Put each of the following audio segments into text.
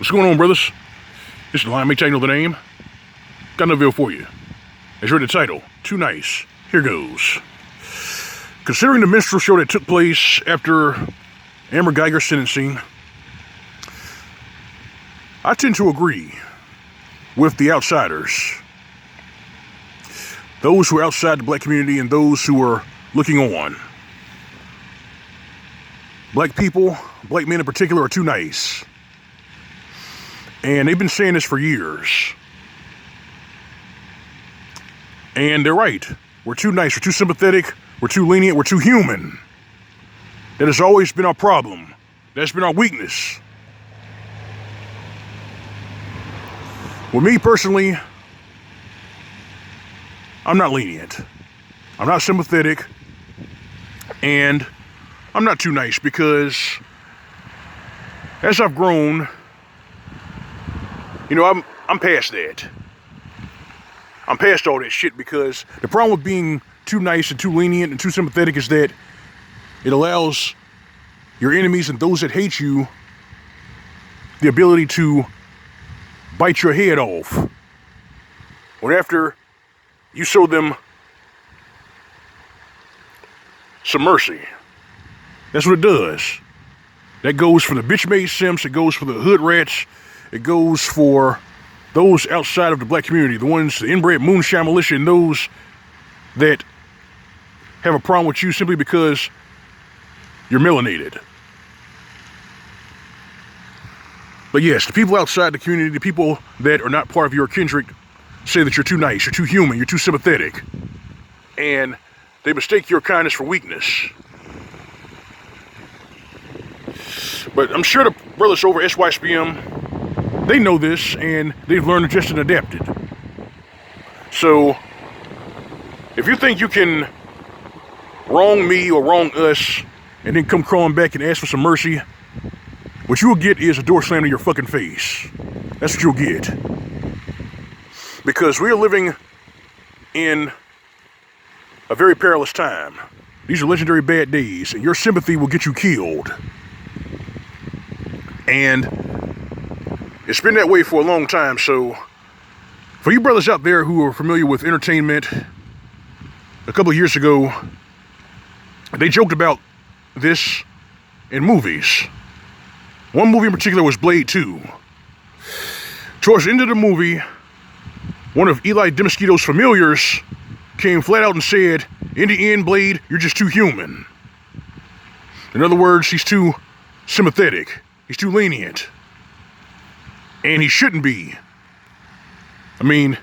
What's going on, brothers? This is the line, make sure you know the name. Got another video for you. As you read the title, Too Nice. Here goes. Considering the minstrel show that took place after Amber Geiger's sentencing, I tend to agree with the outsiders. Those who are outside the black community and those who are looking on. Black people, black men in particular, are too nice. And they've been saying this for years. And they're right. We're too nice, we're too sympathetic, we're too lenient, we're too human. That has always been our problem. That's been our weakness. Well, me personally, I'm not lenient. I'm not sympathetic. And I'm not too nice because as I've grown, you know, I'm past that. I'm past all that shit because the problem with being too nice and too lenient and too sympathetic is that it allows your enemies and those that hate you the ability to bite your head off. When after you show them some mercy. That's what it does. That goes for the bitch-made simps, it goes for the hood rats, it goes for those outside of the black community, the ones, the inbred moonshine militia, and those that have a problem with you simply because you're melanated. But yes, the people outside the community, the people that are not part of your kindred, say that you're too nice, you're too human, you're too sympathetic. And they mistake your kindness for weakness. But I'm sure the brothers over SYSBM, they know this and they've learned, adjusted, and adapted. So, if you think you can wrong me or wrong us and then come crawling back and ask for some mercy, what you'll get is a door slammed in your fucking face. That's what you'll get. Because we are living in a very perilous time. These are legendary bad days, and your sympathy will get you killed. And it's been that way for a long time, so for you brothers out there who are familiar with entertainment, a couple of years ago, they joked about this in movies. One movie in particular was Blade 2. Towards the end of the movie, one of Eli Demosquito's familiars came flat out and said, in the end, Blade, you're just too human. In other words, he's too sympathetic. He's too lenient. And he shouldn't be. I mean,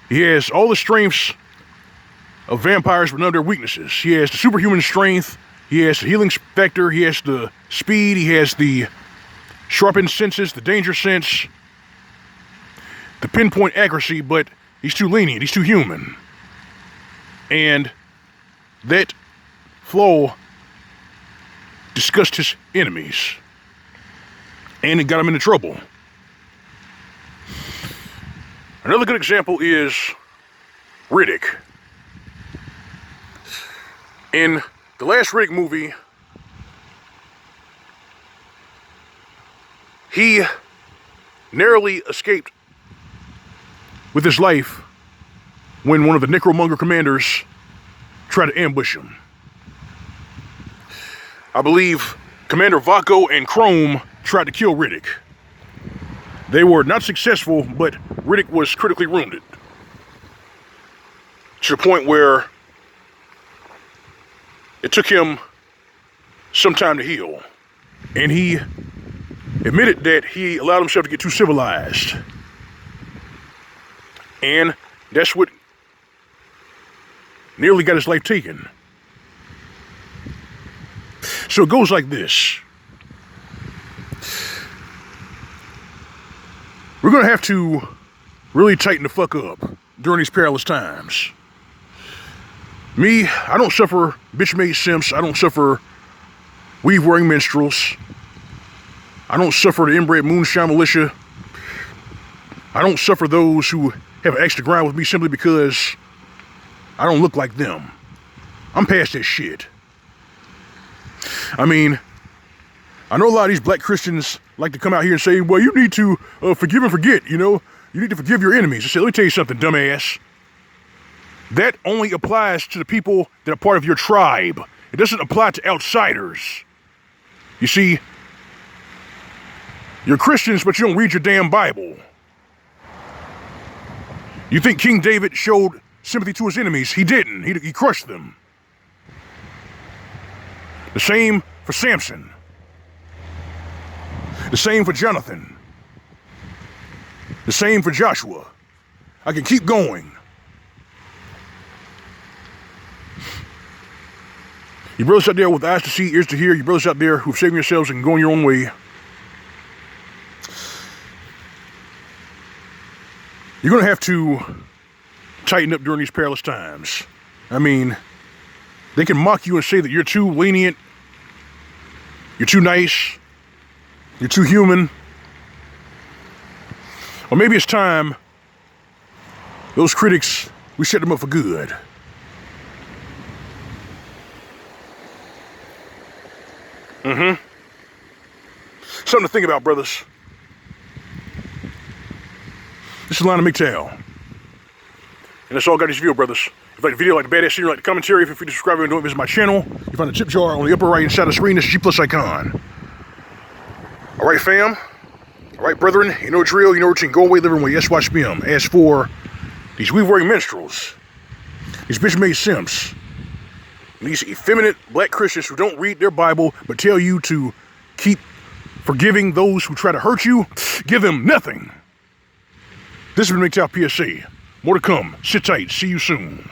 he has all the strengths of vampires, but none of their weaknesses. He has the superhuman strength. He has the healing factor. He has the speed. He has the sharpened senses, the danger sense, the pinpoint accuracy, but he's too lenient. He's too human. And that flaw disgusted his enemies. And it got him into trouble. Another good example is Riddick. In the last Riddick movie, he narrowly escaped with his life when one of the Necromonger commanders tried to ambush him. I believe Commander Vaco and Chrome tried to kill Riddick. They were not successful, but Riddick was critically wounded. To the point where it took him some time to heal. And he admitted that he allowed himself to get too civilized. And that's what nearly got his life taken. So it goes like this. We're going to have to really tighten the fuck up during these perilous times. Me, I don't suffer bitch-made simps. I don't suffer weave-wearing minstrels. I don't suffer the inbred moonshine militia. I don't suffer those who have an extra grind with me simply because I don't look like them. I'm past that shit. I mean, I know a lot of these black Christians like to come out here and say, well, you need to forgive and forget, you know? You need to forgive your enemies. I said, let me tell you something, dumbass. That only applies to the people that are part of your tribe. It doesn't apply to outsiders. You see, you're Christians, but you don't read your damn Bible. You think King David showed sympathy to his enemies? He didn't. He crushed them. The same for Samson. The same for Jonathan. The same for Joshua. I can keep going. You brothers out there with eyes to see, ears to hear, you brothers out there who've saved yourselves and going your own way, you're going to have to tighten up during these perilous times. I mean, they can mock you and say that you're too lenient, you're too nice, you're too human. Or maybe it's time those critics, we set them up for good. Something to think about, brothers. This is Lionel McTow. And that's all I got this video, brothers. If you like the video, like the badass scene, like the commentary, feel free to subscribe and don't visit my channel. You find the tip jar on the upper right hand side of the screen. That's the G+ icon. Alright, fam. Alright, brethren. You know the drill. You know routine. Go away, living with SYSBM. As for these weave-wearing minstrels, these bitch-made simps, these effeminate black Christians who don't read their Bible but tell you to keep forgiving those who try to hurt you, give them nothing. This has been McTow PSA. More to come. Sit tight. See you soon.